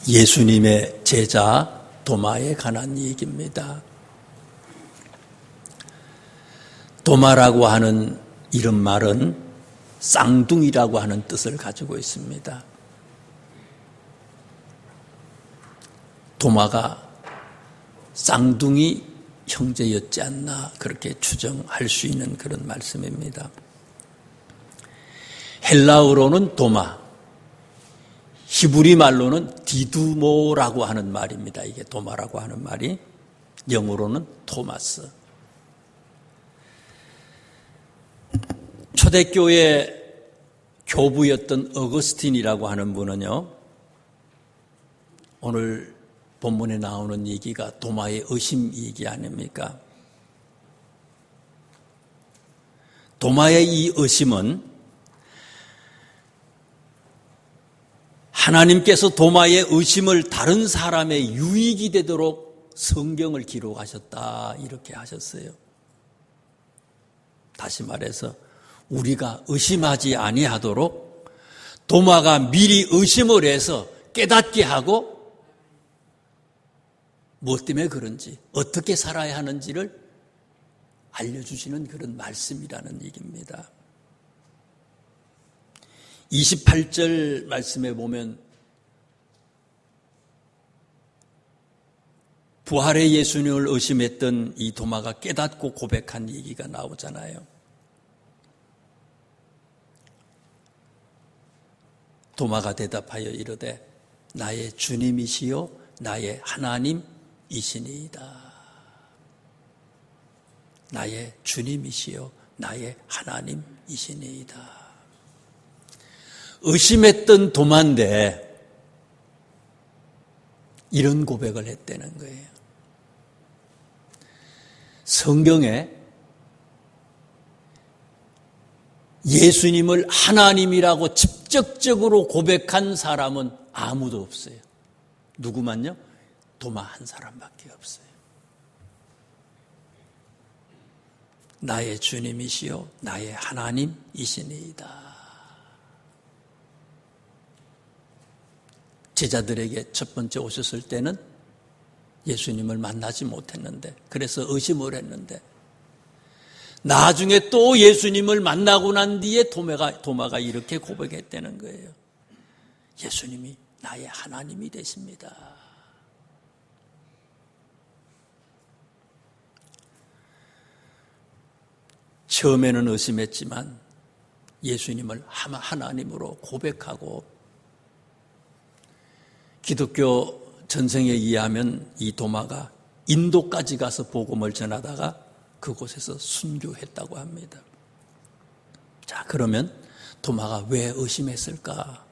예수님의 제자 도마에 관한 얘기입니다. 도마라고 하는 이름말은 쌍둥이라고 하는 뜻을 가지고 있습니다. 도마가 쌍둥이 형제였지 않나 그렇게 추정할 수 있는 그런 말씀입니다. 헬라어로는 도마, 히브리 말로는 디두모라고 하는 말입니다. 이게 도마라고 하는 말이 영어로는 토마스. 초대교회 교부였던 어거스틴이라고 하는 분은요, 오늘 본문에 나오는 얘기가 도마의 의심 얘기 아닙니까? 도마의 이 의심은 하나님께서 도마의 의심을 다른 사람의 유익이 되도록 성경을 기록하셨다 이렇게 하셨어요. 다시 말해서 우리가 의심하지 아니하도록 도마가 미리 의심을 해서 깨닫게 하고 무엇 때문에 그런지 어떻게 살아야 하는지를 알려주시는 그런 말씀이라는 얘기입니다. 28절 말씀에 보면 부활의 예수님을 의심했던 이 도마가 깨닫고 고백한 얘기가 나오잖아요. 도마가 대답하여 이르되 나의 주님이시요 나의 하나님이시니이다. 나의 주님이시요 나의 하나님이시니이다. 의심했던 도마인데 이런 고백을 했다는 거예요. 성경에 예수님을 하나님이라고 직접적으로 고백한 사람은 아무도 없어요. 누구만요? 도마 한 사람밖에 없어요. 나의 주님이시요 나의 하나님이시니이다. 제자들에게 첫 번째 오셨을 때는 예수님을 만나지 못했는데, 그래서 의심을 했는데, 나중에 또 예수님을 만나고 난 뒤에 도마가 이렇게 고백했다는 거예요. 예수님이 나의 하나님이 되십니다. 처음에는 의심했지만 예수님을 하나님으로 고백하고, 기독교 전승에 의하면 이 도마가 인도까지 가서 복음을 전하다가 그곳에서 순교했다고 합니다. 자, 그러면 도마가 왜 의심했을까?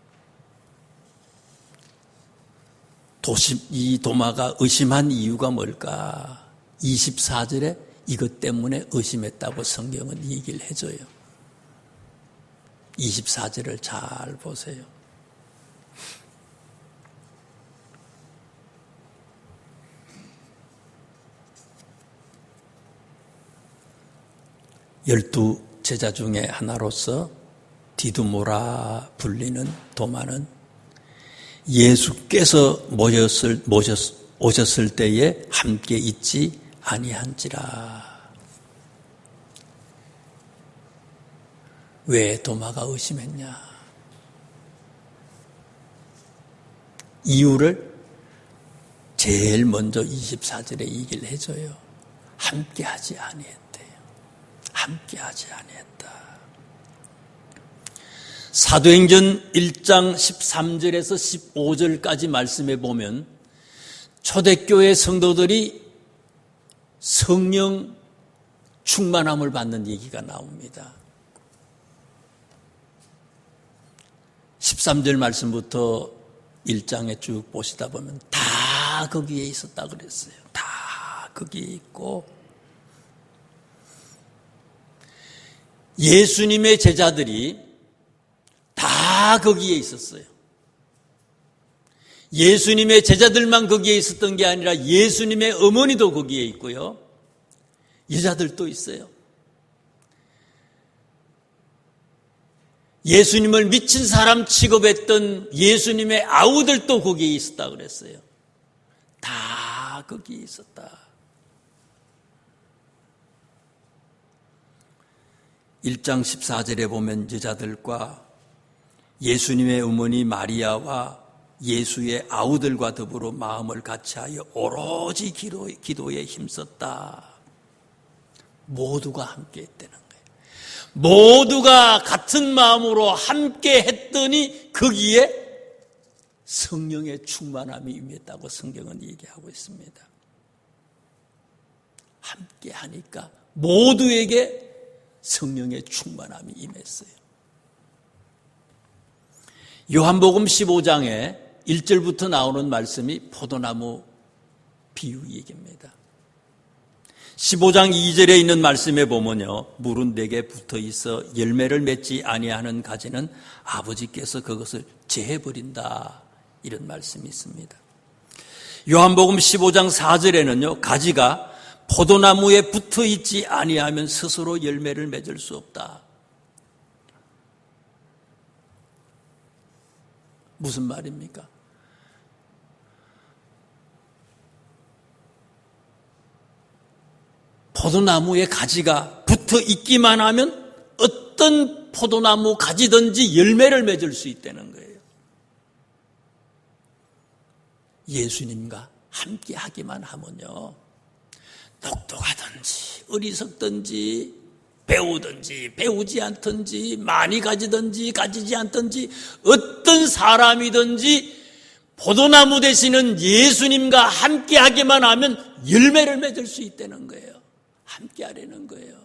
이 도마가 의심한 이유가 뭘까? 24절에 이것 때문에 의심했다고 성경은 얘기를 해줘요. 24절을 잘 보세요. 열두 제자 중에 하나로서 디두모라 불리는 도마는 예수께서 오셨을 때에 함께 있지 아니한지라. 왜 도마가 의심했냐? 이유를 제일 먼저 24절에 얘기를 해줘요. 함께하지 아니했대요. 함께하지 아니했다. 사도행전 1장 13절에서 15절까지 말씀해 보면 초대교회 성도들이 성령 충만함을 받는 얘기가 나옵니다. 13절 말씀부터 1장에 쭉 보시다 보면 다 거기에 있었다 그랬어요. 다 거기에 있고, 예수님의 제자들이 다 거기에 있었어요. 예수님의 제자들만 거기에 있었던 게 아니라 예수님의 어머니도 거기에 있고요. 여자들도 있어요. 예수님을 미친 사람 취급했던 예수님의 아우들도 거기에 있었다 그랬어요. 다 거기에 있었다. 1장 14절에 보면 여자들과 예수님의 어머니 마리아와 예수의 아우들과 더불어 마음을 같이하여 오로지 기도에 힘썼다. 모두가 함께 했다는 거예요. 모두가 같은 마음으로 함께 했더니 거기에 성령의 충만함이 임했다고 성경은 얘기하고 있습니다. 함께 하니까 모두에게 성령의 충만함이 임했어요. 요한복음 15장에 1절부터 나오는 말씀이 포도나무 비유 얘기입니다. 15장 2절에 있는 말씀에 보면요, 물은 내게 붙어 있어 열매를 맺지 아니하는 가지는 아버지께서 그것을 제해버린다, 이런 말씀이 있습니다. 요한복음 15장 4절에는요, 가지가 포도나무에 붙어 있지 아니하면 스스로 열매를 맺을 수 없다. 무슨 말입니까? 포도나무에 가지가 붙어 있기만 하면 어떤 포도나무 가지든지 열매를 맺을 수 있다는 거예요. 예수님과 함께 하기만 하면요, 똑똑하든지 어리석든지 배우든지 배우지 않든지 많이 가지든지 가지지 않든지 어떤 사람이든지 포도나무 되시는 예수님과 함께 하기만 하면 열매를 맺을 수 있다는 거예요. 함께 하려는 거예요.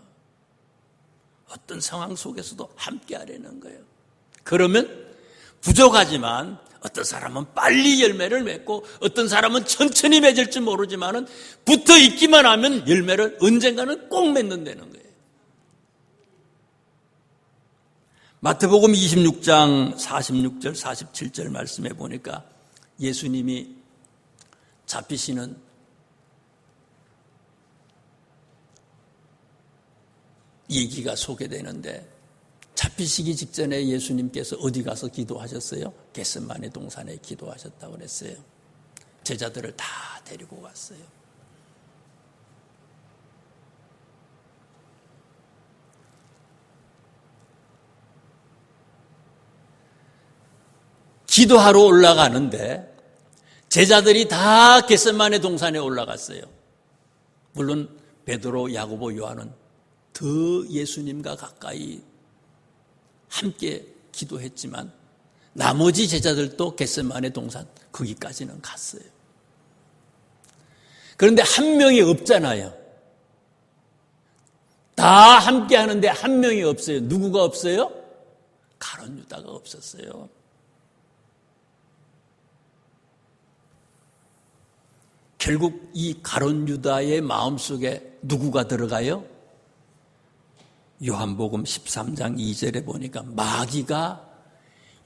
어떤 상황 속에서도 함께 하려는 거예요. 그러면 부족하지만 어떤 사람은 빨리 열매를 맺고 어떤 사람은 천천히 맺을지 모르지만 붙어 있기만 하면 열매를 언젠가는 꼭 맺는다는 거예요. 마태복음 26장 46절 47절 말씀해 보니까 예수님이 잡히시는 얘기가 소개되는데, 잡히시기 직전에 예수님께서 어디 가서 기도하셨어요? 겟세마네 동산에 기도하셨다고 그랬어요. 제자들을 다 데리고 갔어요. 기도하러 올라가는데 제자들이 다 겟세마네 동산에 올라갔어요. 물론 베드로, 야고보, 요한은 더 예수님과 가까이 함께 기도했지만 나머지 제자들도 겟세마네 동산 거기까지는 갔어요. 그런데 한 명이 없잖아요. 다 함께 하는데 한 명이 없어요. 누구가 없어요? 가룟 유다가 없었어요. 결국 이 가룟 유다의 마음속에 누구가 들어가요? 요한복음 13장 2절에 보니까 마귀가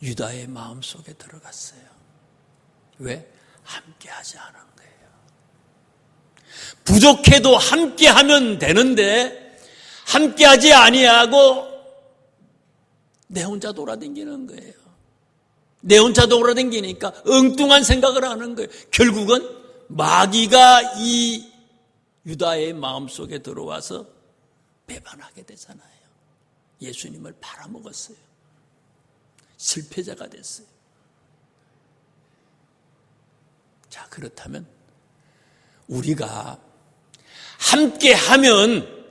유다의 마음속에 들어갔어요. 왜? 함께하지 않은 거예요. 부족해도 함께하면 되는데 함께하지 아니하고 내 혼자 돌아다니는 거예요. 내 혼자 돌아다니니까 엉뚱한 생각을 하는 거예요. 결국은 마귀가 이 유다의 마음속에 들어와서 배반하게 되잖아요. 예수님을 팔아먹었어요. 실패자가 됐어요. 자, 그렇다면 우리가 함께하면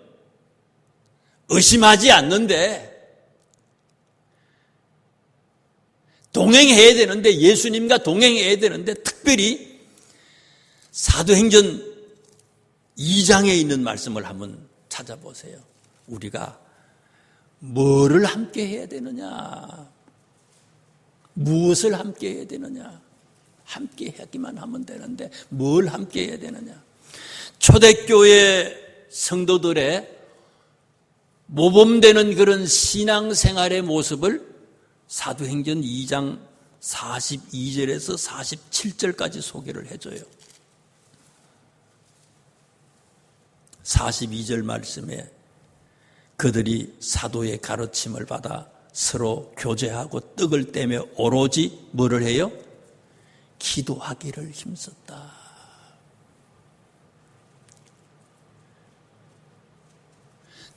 의심하지 않는데 동행해야 되는데, 예수님과 동행해야 되는데, 특별히 사도행전 2장에 있는 말씀을 한번 찾아보세요. 우리가 뭐를 함께 해야 되느냐? 무엇을 함께 해야 되느냐? 함께 하기만 하면 되는데 뭘 함께 해야 되느냐? 초대교회 성도들의 모범되는 그런 신앙생활의 모습을 사도행전 2장 42절에서 47절까지 소개를 해줘요. 42절 말씀에 그들이 사도의 가르침을 받아 서로 교제하고 떡을 떼며 오로지 뭐를 해요? 기도하기를 힘썼다.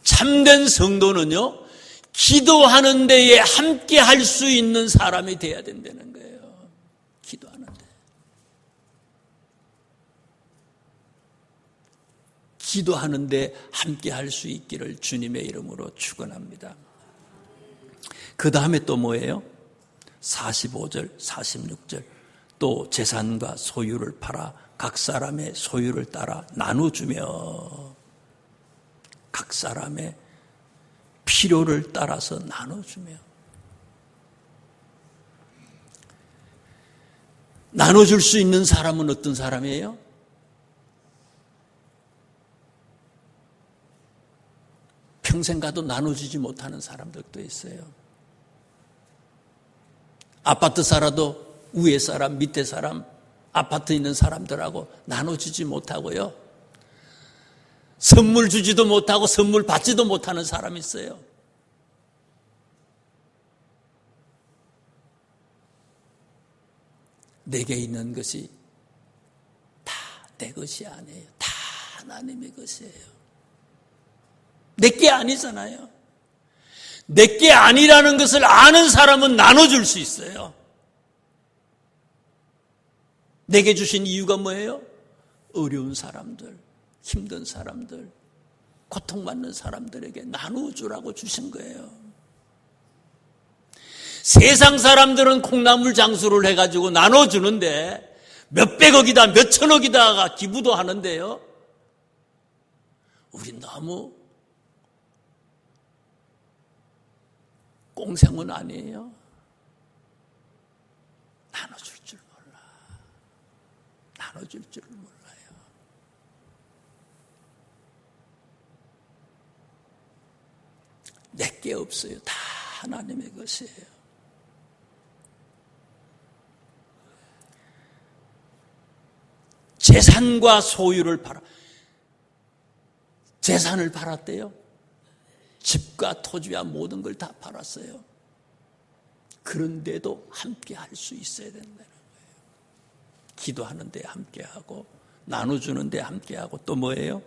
참된 성도는요, 기도하는 데에 함께 할 수 있는 사람이 돼야 된다는 거예요. 기도하는 데. 기도하는 데 함께 할 수 있기를 주님의 이름으로 축원합니다. 그 다음에 또 뭐예요? 45절, 46절. 또 재산과 소유를 팔아 각 사람의 소유를 따라 나눠주며 각 사람의 필요를 따라서 나눠주며 나눠줄 수 있는 사람은 어떤 사람이에요? 평생 가도 나눠주지 못하는 사람들도 있어요. 아파트 살아도 위에 사람, 밑에 사람, 아파트 있는 사람들하고 나눠주지 못하고요. 선물 주지도 못하고 선물 받지도 못하는 사람이 있어요. 내게 있는 것이 다 내 것이 아니에요. 다 하나님의 것이에요. 내게 아니잖아요. 내게 아니라는 것을 아는 사람은 나눠줄 수 있어요. 내게 주신 이유가 뭐예요? 어려운 사람들, 힘든 사람들, 고통받는 사람들에게 나눠주라고 주신 거예요. 세상 사람들은 콩나물 장수를 해가지고 나눠주는데 몇백억이다 몇천억이다가 기부도 하는데요. 우린 너무 꽁생은 아니에요. 나눠줄 줄 몰라. 나눠줄 줄을 몰라요. 내게 없어요. 다 하나님의 것이에요. 재산과 소유를 팔아. 재산을 팔았대요. 집과 토지와 모든 걸 다 팔았어요. 그런데도 함께 할 수 있어야 된다는 거예요. 기도하는 데 함께 하고 나눠주는 데 함께 하고 또 뭐예요?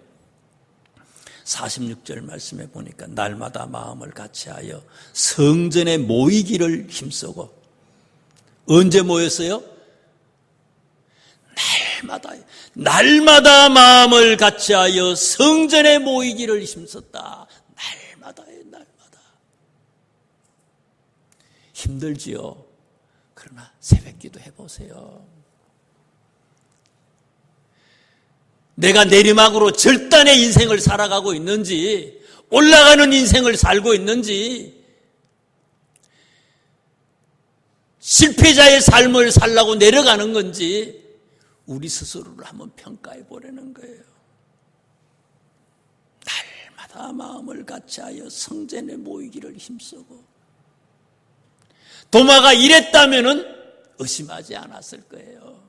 46절 말씀에 보니까 날마다 마음을 같이하여 성전에 모이기를 힘쓰고 언제 모였어요? 날마다 마음을 같이하여 성전에 모이기를 힘썼다. 날마다. 힘들지요. 그러나 새벽기도 해보세요. 내가 내리막으로 절단의 인생을 살아가고 있는지 올라가는 인생을 살고 있는지 실패자의 삶을 살라고 내려가는 건지 우리 스스로를 한번 평가해 보라는 거예요. 날마다 마음을 같이하여 성전에 모이기를 힘쓰고 도마가 이랬다면은 의심하지 않았을 거예요.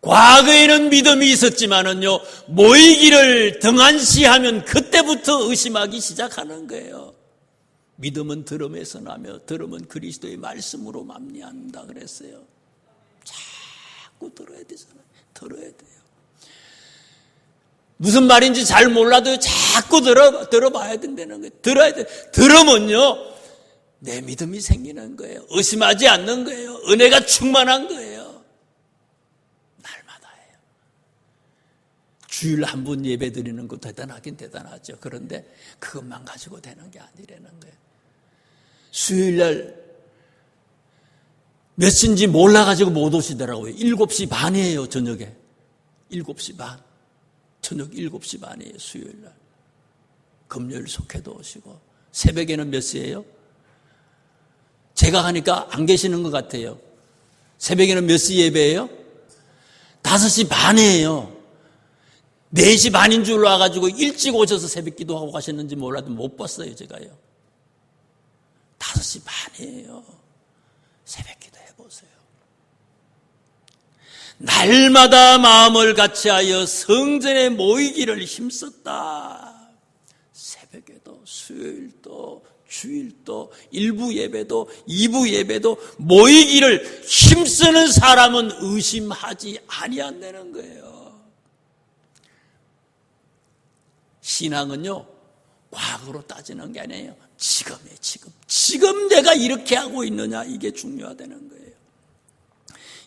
과거에는 믿음이 있었지만은요, 모이기를 등한시하면 그때부터 의심하기 시작하는 거예요. 믿음은 들음에서 나며 들음은 그리스도의 말씀으로 맘리한다 그랬어요. 자꾸 들어야 되잖아요. 들어야 돼요. 무슨 말인지 잘 몰라도 자꾸 들어봐야 된다는 거예요. 들어야 돼. 들으면요, 내 믿음이 생기는 거예요. 의심하지 않는 거예요. 은혜가 충만한 거예요. 날마다 해요. 주일 한 번 예배 드리는 거 대단하긴 대단하죠. 그런데 그것만 가지고 되는 게 아니라는 거예요. 수요일날 몇 시인지 몰라가지고 못 오시더라고요. 7시 반이에요, 저녁에. 7시 반. 저녁 7시 반이에요, 수요일날. 금요일 속회도 오시고. 새벽에는 몇 시예요? 제가 가니까 안 계시는 것 같아요. 새벽에는 몇 시 예배예요? 5시 반이에요. 4시 반인 줄 와가지고 일찍 오셔서 새벽 기도하고 가셨는지 몰라도 못 봤어요, 제가요. 5시 반이에요. 새벽 기도 해보세요. 날마다 마음을 같이하여 성전에 모이기를 힘썼다. 새벽 새벽에도, 수요일도, 주일도, 일부 예배도, 2부 예배도 모이기를 힘쓰는 사람은 의심하지 아니한다는 거예요. 신앙은요, 과거로 따지는 게 아니에요. 지금이에요, 지금. 지금 내가 이렇게 하고 있느냐, 이게 중요하다는 거예요.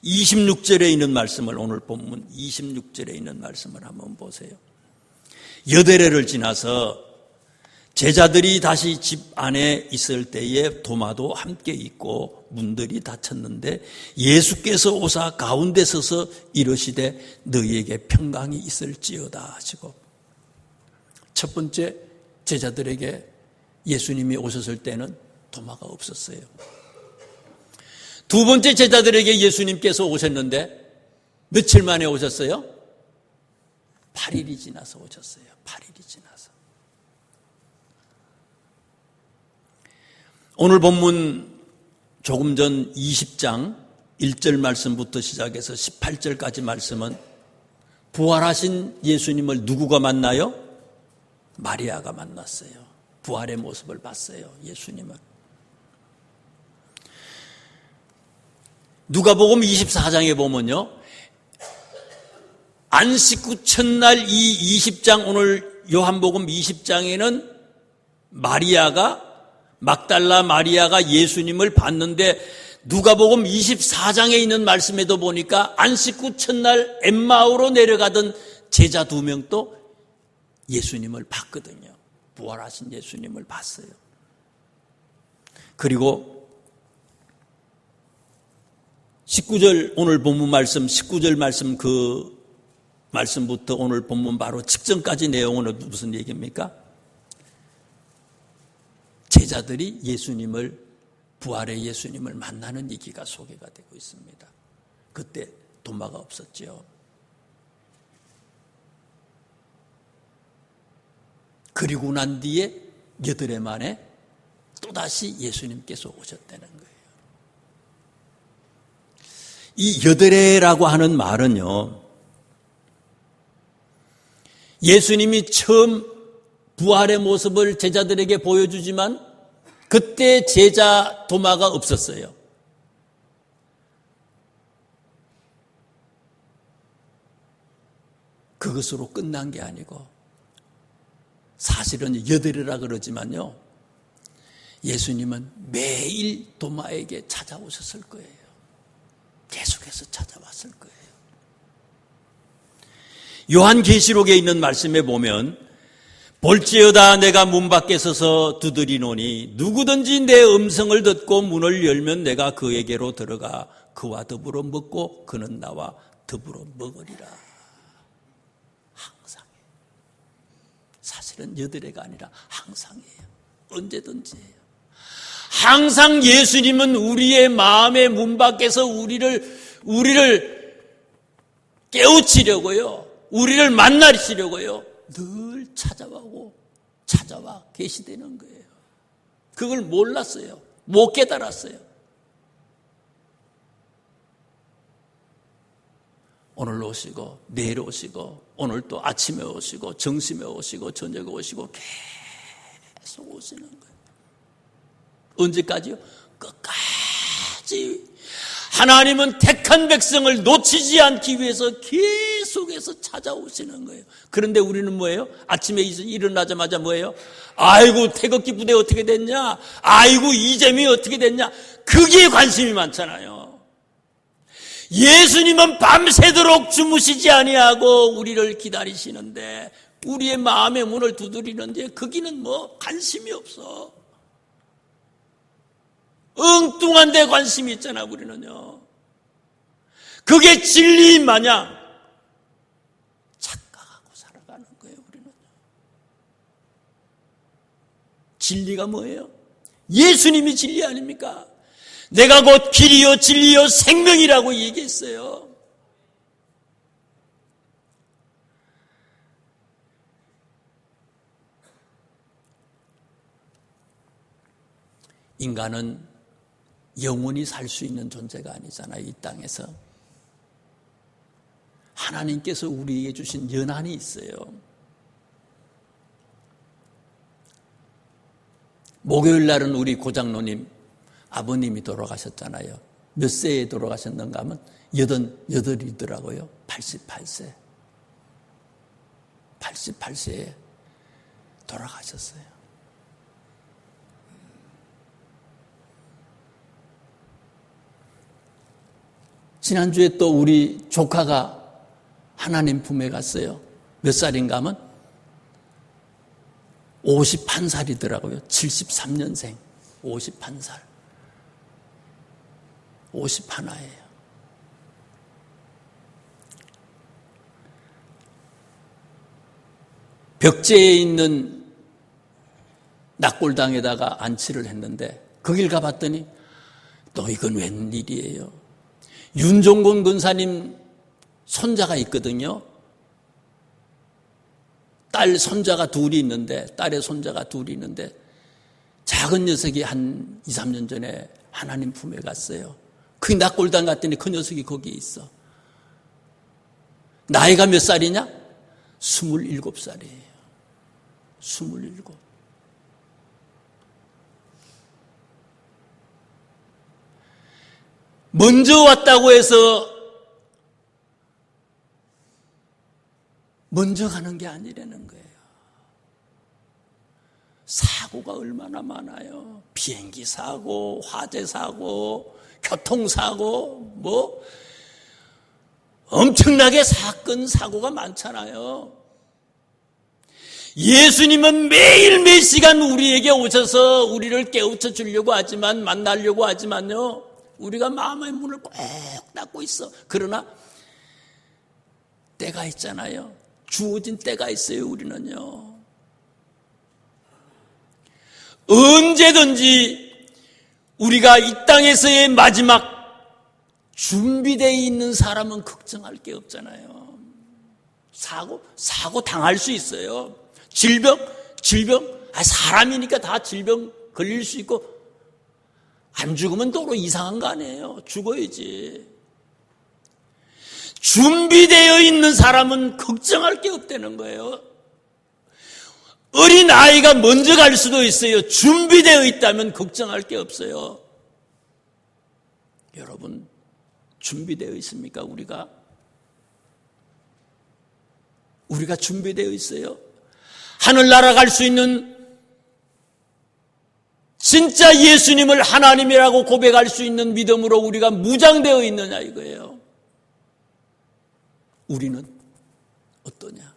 26절에 있는 말씀을, 오늘 본문 26절에 있는 말씀을 한번 보세요. 여드레를 지나서 제자들이 다시 집 안에 있을 때에 도마도 함께 있고 문들이 닫혔는데 예수께서 오사 가운데 서서 이르시되 너희에게 평강이 있을지어다 하시고, 첫 번째 제자들에게 예수님이 오셨을 때는 도마가 없었어요. 두 번째 제자들에게 예수님께서 오셨는데 며칠 만에 오셨어요? 8일이 지나서 오셨어요. 8일이 지나서. 오늘 본문 조금 전 20장 1절 말씀부터 시작해서 18절까지 말씀은 부활하신 예수님을 누구가 만나요? 마리아가 만났어요. 부활의 모습을 봤어요, 예수님을. 누가복음 24장에 보면요, 안식 후 첫날 이 20장, 오늘 요한복음 20장에는 막달라 마리아가 예수님을 봤는데, 누가복음 24장에 있는 말씀에도 보니까 안식 후 첫날 엠마오로 내려가던 제자 2명도 예수님을 봤거든요. 부활하신 예수님을 봤어요. 그리고 19절 오늘 본문 말씀, 19절 말씀, 그 말씀부터 오늘 본문 바로 직전까지 내용은 무슨 얘기입니까? 제자들이 예수님을, 부활의 예수님을 만나는 얘기가 소개가 되고 있습니다. 그때 도마가 없었죠. 그리고 난 뒤에 여드레 만에 또다시 예수님께서 오셨다는 거예요. 이 여드레라고 하는 말은요, 예수님이 처음 부활의 모습을 제자들에게 보여주지만 그때 제자 도마가 없었어요. 그것으로 끝난 게 아니고, 사실은 여드레라 그러지만요, 예수님은 매일 도마에게 찾아오셨을 거예요. 계속해서 찾아왔을 거예요. 요한계시록에 있는 말씀에 보면 볼지어다 내가 문 밖에 서서 두드리노니 누구든지 내 음성을 듣고 문을 열면 내가 그에게로 들어가 그와 더불어 먹고 그는 나와 더불어 먹으리라. 항상. 사실은 여드레가 아니라 항상이에요. 언제든지예요. 항상 예수님은 우리의 마음의 문 밖에서 우리를 깨우치려고요, 우리를 만나시려고요, 늘 찾아와 계시되는 거예요. 그걸 몰랐어요. 못 깨달았어요. 오늘 오시고 내일 오시고 오늘 또 아침에 오시고 점심에 오시고 저녁에 오시고 계속 오시는 거예요. 언제까지요? 끝까지. 하나님은 택한 백성을 놓치지 않기 위해서 계속해서 찾아오시는 거예요. 그런데 우리는 뭐예요? 아침에 일어나자마자 뭐예요? 아이고 태극기 부대 어떻게 됐냐? 아이고 이재명이 어떻게 됐냐? 그게 관심이 많잖아요. 예수님은 밤새도록 주무시지 아니하고 우리를 기다리시는데, 우리의 마음의 문을 두드리는데 거기는 뭐 관심이 없어. 엉뚱한 데 관심이 있잖아, 우리는요. 그게 진리인 마냥 착각하고 살아가는 거예요, 우리는. 진리가 뭐예요? 예수님이 진리 아닙니까? 내가 곧 길이요 진리요 생명이라고 얘기했어요. 인간은 영원히 살 수 있는 존재가 아니잖아요, 이 땅에서. 하나님께서 우리에게 주신 연한이 있어요. 목요일 날은 우리 고장로님 아버님이 돌아가셨잖아요. 몇 세에 돌아가셨는가 하면 88이더라고요. 88세. 88세에 돌아가셨어요. 지난주에 또 우리 조카가 하나님 품에 갔어요. 몇 살인가 하면 51살이더라고요. 73년생. 51살. 51예요. 벽제에 있는 낙골당에다가 안치를 했는데 거길 가봤더니 또 이건 웬일이에요. 윤종곤 근사님 손자가 있거든요. 딸 손자가 둘이 있는데, 딸의 손자가 둘이 있는데 작은 녀석이 한 2, 3년 전에 하나님 품에 갔어요. 그 낙골당 갔더니 그 녀석이 거기에 있어. 나이가 몇 살이냐? 27살이에요. 27. 먼저 왔다고 해서 먼저 가는 게 아니라는 거예요. 사고가 얼마나 많아요. 비행기 사고, 화재 사고, 교통사고, 엄청나게 사건, 사고가 많잖아요. 예수님은 매일 몇 시간 우리에게 오셔서 우리를 깨우쳐 주려고 하지만, 만나려고 하지만요, 우리가 마음의 문을 꼭 닫고 있어. 그러나 때가 있잖아요. 주어진 때가 있어요. 우리는요. 언제든지 우리가 이 땅에서의 마지막 준비되어 있는 사람은 걱정할 게 없잖아요. 사고 당할 수 있어요. 질병, 사람이니까 다 질병 걸릴 수 있고, 안 죽으면 도로 이상한 거 아니에요. 죽어야지. 준비되어 있는 사람은 걱정할 게 없다는 거예요. 어린 아이가 먼저 갈 수도 있어요. 준비되어 있다면 걱정할 게 없어요. 여러분, 준비되어 있습니까? 우리가 준비되어 있어요. 하늘나라 갈 수 있는, 진짜 예수님을 하나님이라고 고백할 수 있는 믿음으로 우리가 무장되어 있느냐 이거예요. 우리는 어떠냐?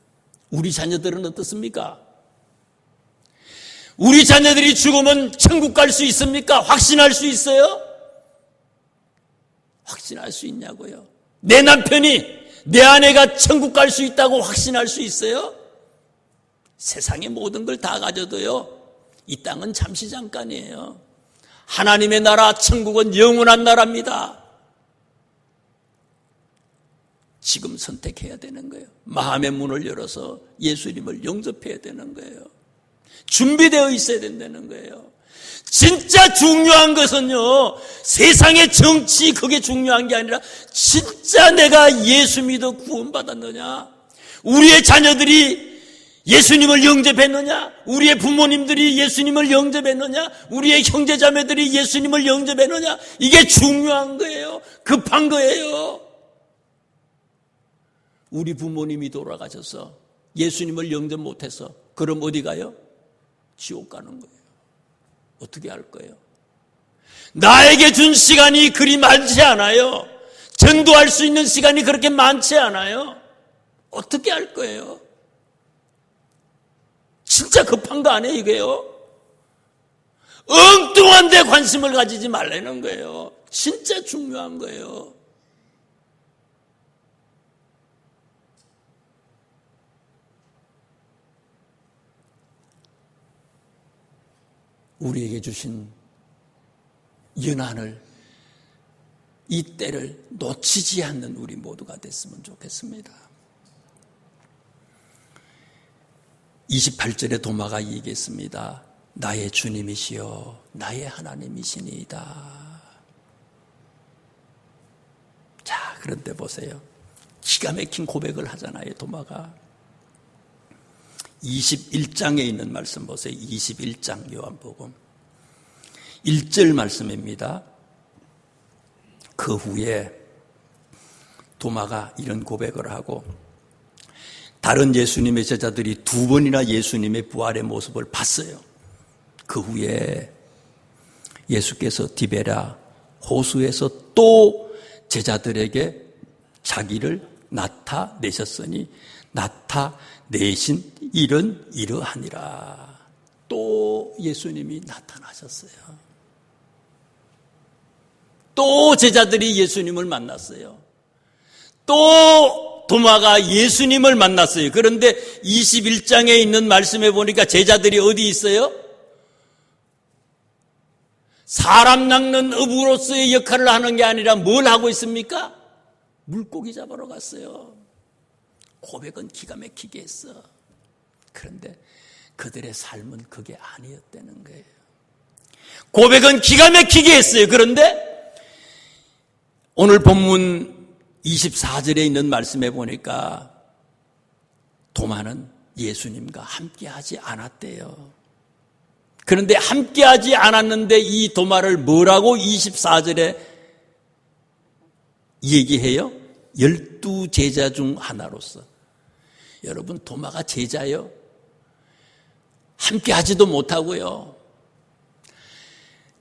우리 자녀들은 어떻습니까? 우리 자녀들이 죽으면 천국 갈 수 있습니까? 확신할 수 있어요? 확신할 수 있냐고요? 내 남편이, 내 아내가 천국 갈 수 있다고 확신할 수 있어요? 세상의 모든 걸 다 가져도요, 이 땅은 잠시 잠깐이에요. 하나님의 나라, 천국은 영원한 나라입니다. 지금 선택해야 되는 거예요. 마음의 문을 열어서 예수님을 영접해야 되는 거예요. 준비되어 있어야 된다는 거예요. 진짜 중요한 것은요, 세상의 정치 그게 중요한 게 아니라 진짜 내가 예수 믿어 구원받았느냐, 우리의 자녀들이 예수님을 영접했느냐, 우리의 부모님들이 예수님을 영접했느냐, 우리의 형제자매들이 예수님을 영접했느냐, 이게 중요한 거예요. 급한 거예요. 우리 부모님이 돌아가셔서 예수님을 영접 못해서 그럼 어디 가요? 지옥 가는 거예요. 어떻게 할 거예요? 나에게 준 시간이 그리 많지 않아요. 전도할 수 있는 시간이 그렇게 많지 않아요. 어떻게 할 거예요? 진짜 급한 거 아니에요, 이게요? 엉뚱한 데 관심을 가지지 말라는 거예요. 진짜 중요한 거예요. 우리에게 주신 연한을, 이 때를 놓치지 않는 우리 모두가 됐으면 좋겠습니다. 28절에 도마가 얘기했습니다. 나의 주님이시여 나의 하나님이시니이다. 자, 그런데 보세요. 기가 막힌 고백을 하잖아요, 도마가. 21장에 있는 말씀 보세요. 21장 요한복음 1절 말씀입니다. 그 후에 도마가 이런 고백을 하고, 다른 예수님의 제자들이 2번이나 예수님의 부활의 모습을 봤어요. 그 후에 예수께서 디베랴 호수에서 또 제자들에게 자기를 나타내셨으니 나타내신 일은 이러하니라. 또 예수님이 나타나셨어요. 또 제자들이 예수님을 만났어요. 또 도마가 예수님을 만났어요. 그런데 21장에 있는 말씀에 보니까 제자들이 어디 있어요? 사람 낚는 어부로서의 역할을 하는 게 아니라 뭘 하고 있습니까? 물고기 잡으러 갔어요. 고백은 기가 막히게 했어. 그런데 그들의 삶은 그게 아니었다는 거예요. 고백은 기가 막히게 했어요. 그런데 오늘 본문 24절에 있는 말씀에 보니까 도마는 예수님과 함께하지 않았대요. 그런데 함께하지 않았는데 이 도마를 뭐라고 24절에 얘기해요? 12제자 중 하나로서. 여러분, 도마가 제자요? 함께하지도 못하고요.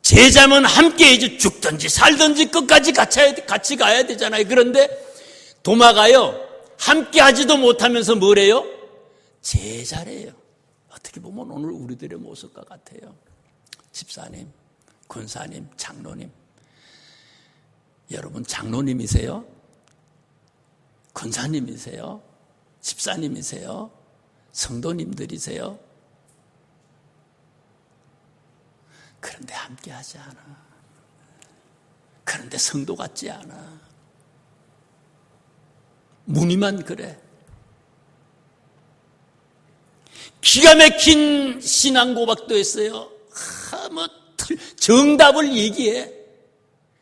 제자면 함께해야지. 죽든지 살든지 끝까지 같이 가야 되잖아요. 그런데 도마가요, 함께하지도 못하면서 뭐래요? 제자래요. 어떻게 보면 오늘 우리들의 모습과 같아요. 집사님, 권사님, 장로님. 여러분 장로님이세요? 권사님이세요? 집사님이세요? 성도님들이세요? 그런데 함께하지 않아. 그런데 성도 같지 않아. 무늬만 그래. 기가 막힌 신앙 고백도 했어요. 정답을 얘기해.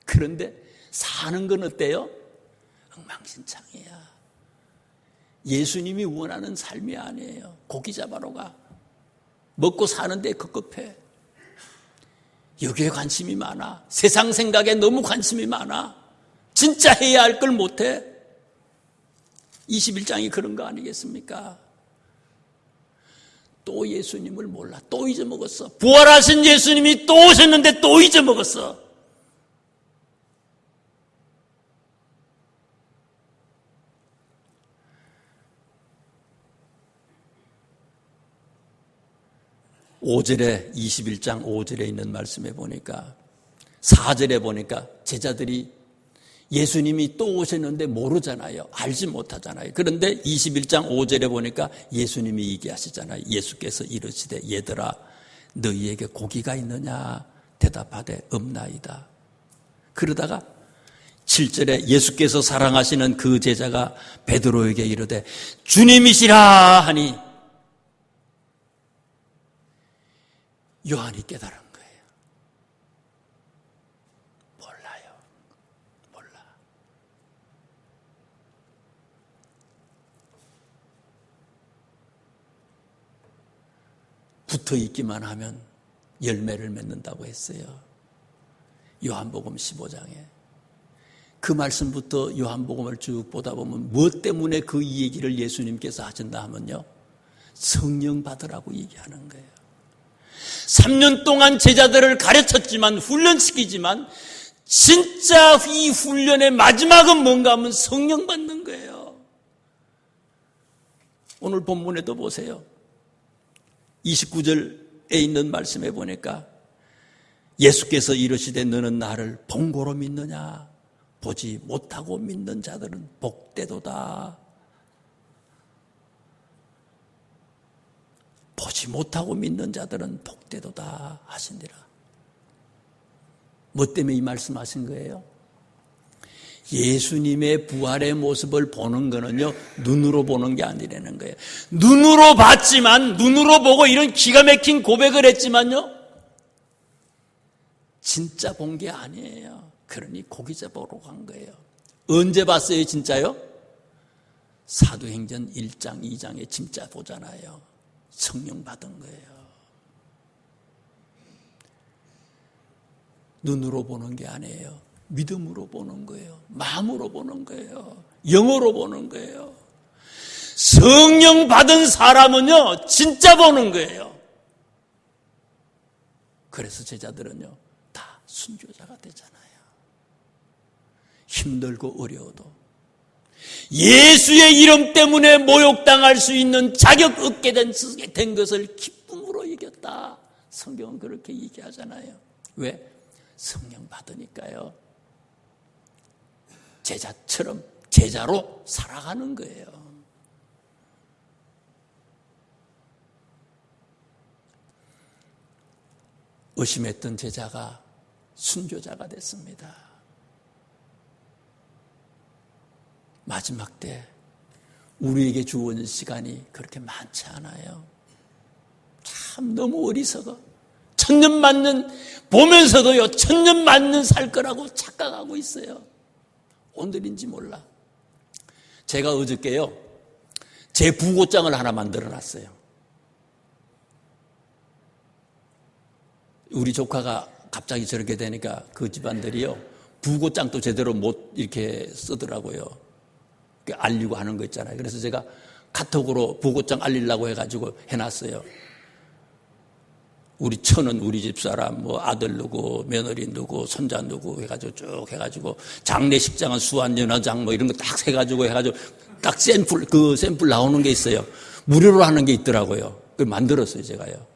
그런데 사는 건 어때요? 엉망진창이야. 예수님이 원하는 삶이 아니에요. 고기 잡아러 가. 먹고 사는데 급급해. 여기에 관심이 많아. 세상 생각에 너무 관심이 많아. 진짜 해야 할 걸 못해. 21장이 그런 거 아니겠습니까? 또 예수님을 몰라. 또 잊어먹었어. 부활하신 예수님이 또 오셨는데 또 잊어먹었어. (5절에) 21장 5절에 있는 말씀에 보니까 4절에 보니까 제자들이 예수님이 또 오셨는데 모르잖아요. 알지 못하잖아요. 그런데 21장 5절에 보니까 예수님이 얘기하시잖아요. 예수께서 이르시되 얘들아 너희에게 고기가 있느냐 대답하되 없나이다. 그러다가 7절에 예수께서 사랑하시는 그 제자가 베드로에게 이르되 주님이시라 하니 요한이 깨달은 거예요. 몰라요. 몰라. 붙어 있기만 하면 열매를 맺는다고 했어요. 요한복음 15장에. 그 말씀부터 요한복음을 쭉 보다 보면 무엇 때문에 그 이 얘기를 예수님께서 하신다 하면요. 성령 받으라고 얘기하는 거예요. 3년 동안 제자들을 가르쳤지만 훈련시키지만 진짜 이 훈련의 마지막은 뭔가 하면 성령 받는 거예요. 오늘 본문에도 보세요. 29절에 있는 말씀에 보니까 예수께서 이르시되 너는 나를 본고로 믿느냐 보지 못하고 믿는 자들은 복되도다. 보지 못하고 믿는 자들은 복되도다 하시니라. 뭐 때문에 이 말씀하신 거예요? 예수님의 부활의 모습을 보는 거는요, 눈으로 보는 게 아니라는 거예요. 눈으로 봤지만, 눈으로 보고 이런 기가 막힌 고백을 했지만요, 진짜 본 게 아니에요. 그러니 고기 잡으러 간 거예요. 언제 봤어요, 진짜요? 사도행전 1장, 2장에 진짜 보잖아요. 성령 받은 거예요. 눈으로 보는 게 아니에요. 믿음으로 보는 거예요. 마음으로 보는 거예요. 영어로 보는 거예요. 성령 받은 사람은요, 진짜 보는 거예요. 그래서 제자들은요, 다 순교자가 되잖아요. 힘들고 어려워도 예수의 이름 때문에 모욕당할 수 있는 자격 얻게 된 것을 기쁨으로 이겼다. 성경은 그렇게 얘기하잖아요. 왜? 성령 받으니까요. 제자처럼 제자로 살아가는 거예요. 의심했던 제자가 순교자가 됐습니다. 마지막 때 우리에게 주어진 시간이 그렇게 많지 않아요. 참 너무 어리석어. 천년만년 보면서도요, 천년만년 살 거라고 착각하고 있어요. 오늘인지 몰라. 제가 어저께요, 제 부고장을 하나 만들어 놨어요. 우리 조카가 갑자기 저렇게 되니까 그 집안들이요, 부고장도 제대로 못 이렇게 쓰더라고요. 알리고 하는 거 있잖아요. 그래서 제가 카톡으로 부고장 알리려고 해가지고 해놨어요. 우리 처는 우리 집사람, 뭐 아들 누구, 며느리 누구, 손자 누구 해가지고 쭉 해가지고 장례식장은 수완연화장 뭐 이런 거 딱 해가지고 딱 샘플 나오는 게 있어요. 무료로 하는 게 있더라고요. 그걸 만들었어요, 제가요.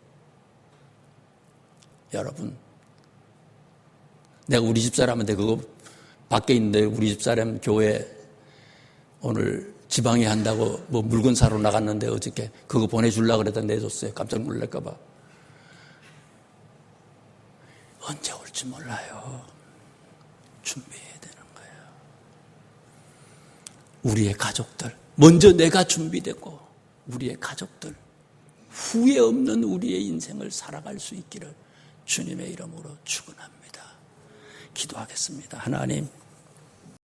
여러분, 내가 우리 집사람한테 그거 밖에 있는데 우리 집사람 교회 오늘 지방에 한다고 뭐 물건 사러 나갔는데 어저께 그거 보내주려고 그랬다 내줬어요. 깜짝 놀랄까 봐. 언제 올지 몰라요. 준비해야 되는 거예요. 우리의 가족들, 먼저 내가 준비되고 우리의 가족들, 후회 없는 우리의 인생을 살아갈 수 있기를 주님의 이름으로 축원합니다. 기도하겠습니다. 하나님,